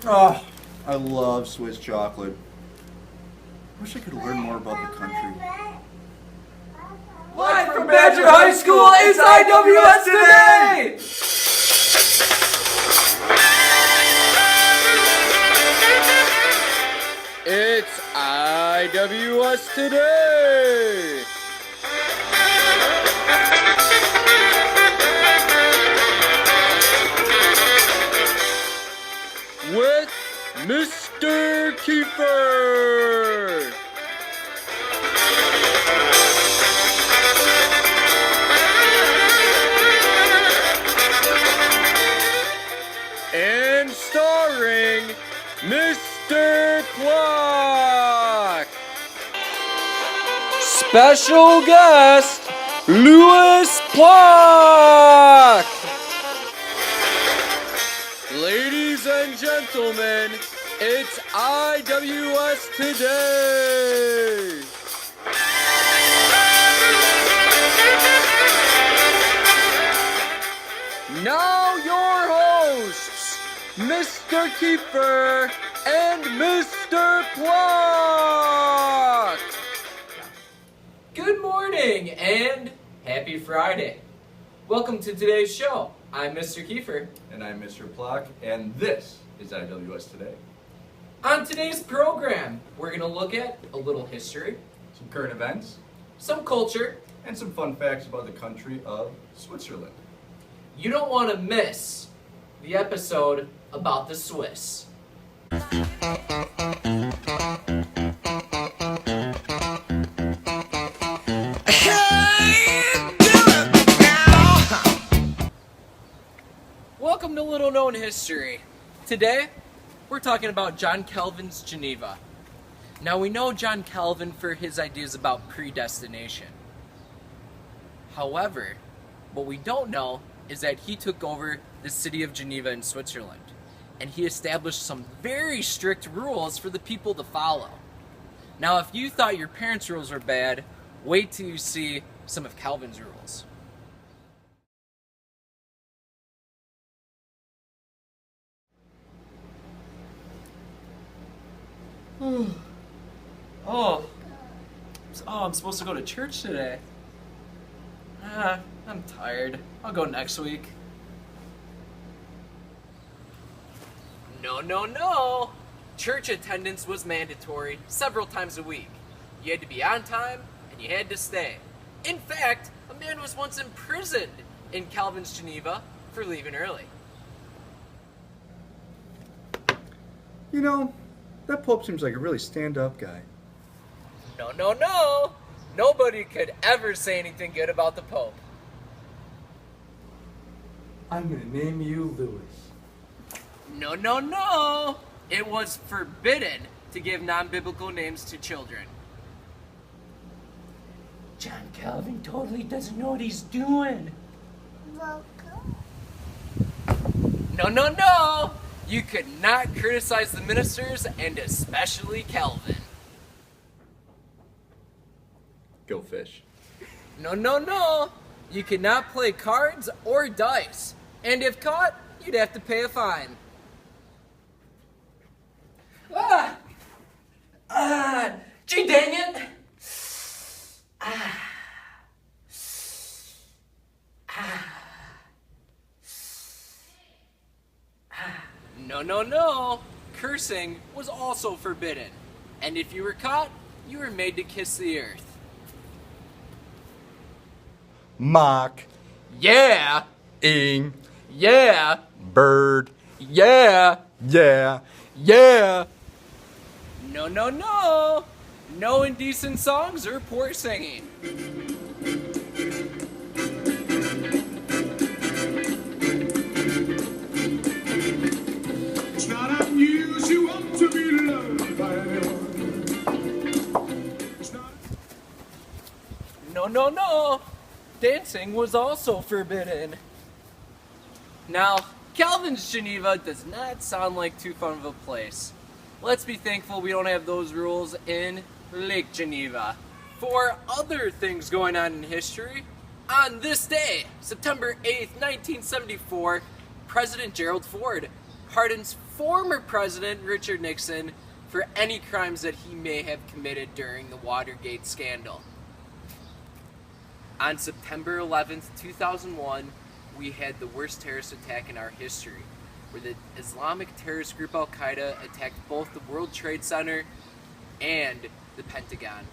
Oh, I love Swiss chocolate. Wish I could learn more about the country. Live from Badger High School, it's IWS Today! It's IWS Today! With Mr. Kiefer! And starring Mr. Plock! Special guest, Louis Plock! Ladies and gentlemen, it's IWS Today! Now your hosts, Mr. Kiefer and Mr. Plock! Good morning and happy Friday. Welcome to today's show. I'm Mr. Kiefer. And I'm Mr. Plock, and this is IWS Today. On today's program, we're going to look at a little history, Some current events, some culture. and some fun facts about the country of Switzerland. You don't want to miss the episode about the Swiss. Welcome to Little Known History. Today, we're talking about John Calvin's Geneva. Now, we know John Calvin for his ideas about predestination. However, what we don't know is that he took over the city of Geneva in Switzerland, and he established some very strict rules for the people to follow. Now, if you thought your parents' rules were bad, wait till you see some of Calvin's rules. I'm supposed to go to church today. I'm tired. I'll go next week. No. Church attendance was mandatory several times a week. You had to be on time, and you had to stay. In fact, a man was once imprisoned in Calvin's Geneva for leaving early. You know, that Pope seems like a really stand-up guy. No. Nobody could ever say anything good about the Pope. I'm gonna name you Louis. No. It was forbidden to give non-biblical names to children. John Calvin totally doesn't know what he's doing. No. You could not criticize the ministers, and especially Calvin. Go fish. No. You could not play cards or dice. And if caught, you'd have to pay a fine. Gee dang it! No. Cursing was also forbidden. And if you were caught, you were made to kiss the earth. Mock. Yeah. Ing. Yeah. Bird. Yeah. Yeah. No. No indecent songs or poor singing. It's not unusual to be loved by anyone. It's not. No. Dancing was also forbidden. Now, Calvin's Geneva does not sound like too fun of a place. Let's be thankful we don't have those rules in Lake Geneva. For other things going on in history, on this day, September 8th, 1974, President Gerald Ford pardons former President Richard Nixon for any crimes that he may have committed during the Watergate scandal. On September 11th, 2001, we had the worst terrorist attack in our history, where the Islamic terrorist group Al-Qaeda attacked both the World Trade Center and the Pentagon.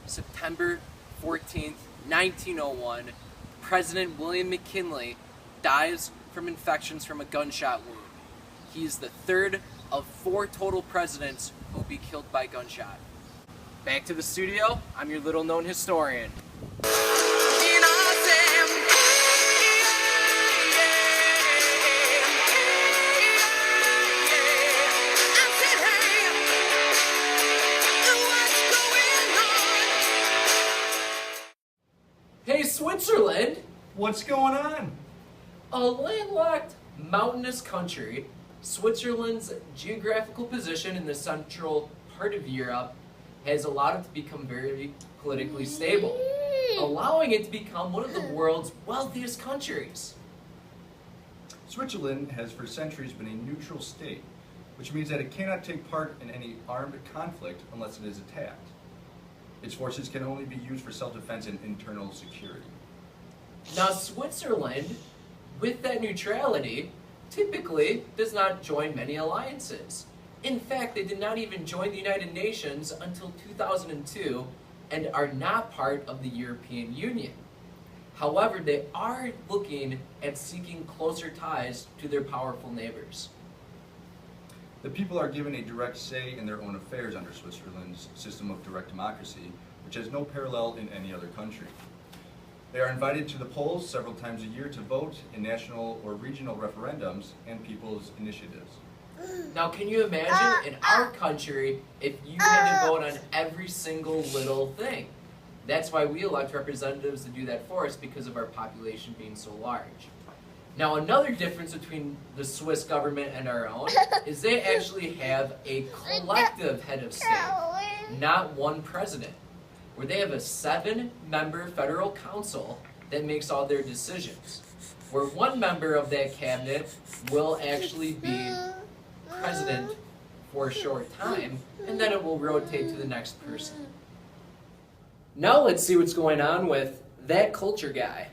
September 14th, 1901, President William McKinley dies from infections from a gunshot wound. He is the third of 4 total presidents who will be killed by gunshot. Back to the studio, I'm your little known historian. Hey, Switzerland! What's going on? A landlocked, mountainous country, Switzerland's geographical position in the central part of Europe has allowed it to become very politically stable, allowing it to become one of the world's wealthiest countries. Switzerland has for centuries been a neutral state, which means that it cannot take part in any armed conflict unless it is attacked. Its forces can only be used for self-defense and internal security. Now, Switzerland, with that neutrality, typically does not join many alliances. In fact, they did not even join the United Nations until 2002 and are not part of the European Union. However, they are looking at seeking closer ties to their powerful neighbors. The people are given a direct say in their own affairs under Switzerland's system of direct democracy, which has no parallel in any other country. They are invited to the polls several times a year to vote in national or regional referendums and people's initiatives. Now, can you imagine in our country if you had to vote on every single little thing? That's why we elect representatives to do that for us, because of our population being so large. Now, another difference between the Swiss government and our own is they actually have a collective head of state, not one president, where they have a 7-member federal council that makes all their decisions, where one member of that cabinet will actually be president for a short time, and then it will rotate to the next person. Now let's see what's going on with that culture guy.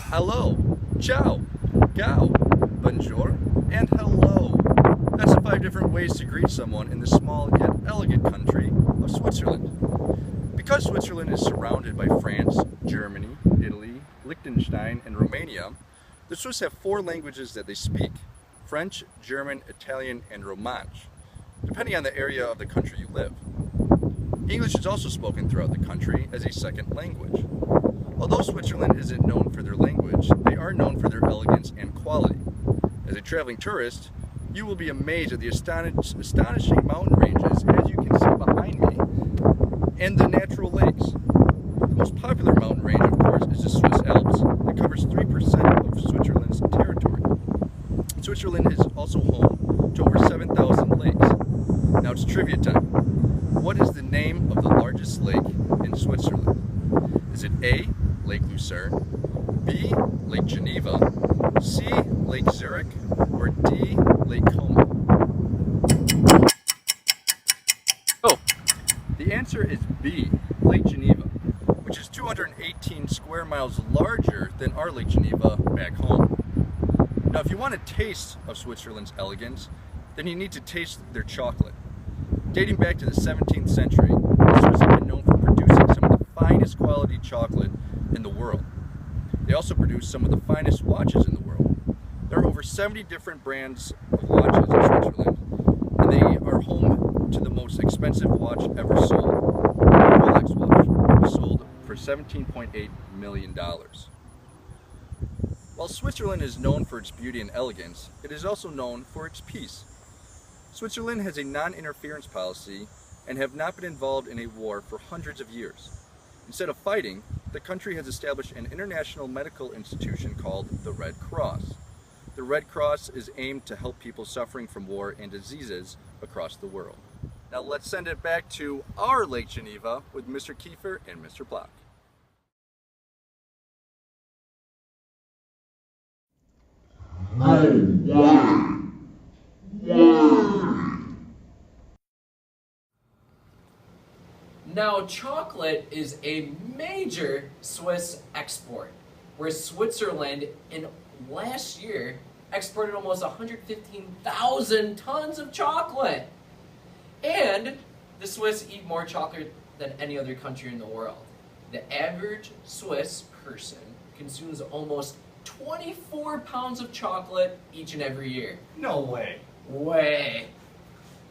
Hello, ciao, gao, bonjour, and hello. That's the 5 different ways to greet someone in the small yet elegant country of Switzerland. Because Switzerland is surrounded by France, Germany, Italy, Liechtenstein, and Romania, the Swiss have 4 languages that they speak: French, German, Italian, and Romansh, depending on the area of the country you live. English is also spoken throughout the country as a second language. Although Switzerland isn't known for their language, they are known for their elegance and quality. As a traveling tourist, you will be amazed at the astonishing mountain ranges, as you can see behind me, and the natural lakes. The most popular mountain range, of course, is the Swiss Alps, that covers 3% of Switzerland's territory. Switzerland is also home to over 7,000 lakes. Now it's trivia time. What is the name of the largest lake in Switzerland? Is it A, Lake Lucerne, B, Lake Geneva, C, Lake Zurich, or D, Lake Como? Oh, the answer is B, Lake Geneva, which is 218 square miles larger than our Lake Geneva back home. Now, if you want a taste of Switzerland's elegance, then you need to taste their chocolate. Dating back to the 17th century, the Swiss have been known for producing some of the finest quality chocolate in the world. They also produce some of the finest watches in the world. There are over 70 different brands of watches in Switzerland, and they are home to the most expensive watch ever sold. The Rolex watch was sold for $17.8 million. While Switzerland is known for its beauty and elegance, it is also known for its peace. Switzerland has a non-interference policy and have not been involved in a war for hundreds of years. Instead of fighting, the country has established an international medical institution called the Red Cross. The Red Cross is aimed to help people suffering from war and diseases across the world. Now let's send it back to our Lake Geneva with Mr. Kiefer and Mr. Block. Now, chocolate is a major Swiss export, where Switzerland in last year exported almost 115,000 tons of chocolate. And the Swiss eat more chocolate than any other country in the world. The average Swiss person consumes almost 24 pounds of chocolate each and every year. No way. Way.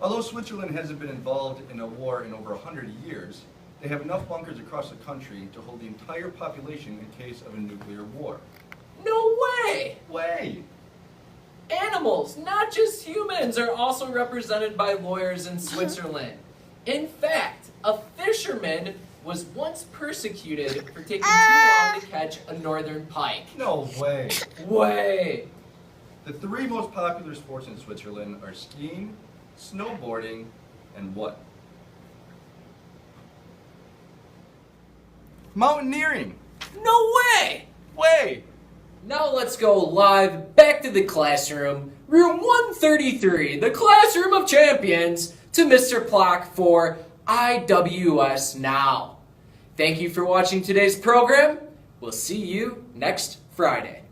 Although Switzerland hasn't been involved in a war in over 100 years, they have enough bunkers across the country to hold the entire population in case of a nuclear war. No way! Way! Animals, not just humans, are also represented by lawyers in Switzerland. In fact, a fisherman was once persecuted for taking too long to catch a northern pike. No way! Way! The three most popular sports in Switzerland are skiing, snowboarding, and what? Mountaineering! No way! Way! Now let's go live back to the classroom, room 133, the classroom of champions, to Mr. Plock for IWS Now. Thank you for watching today's program. We'll see you next Friday.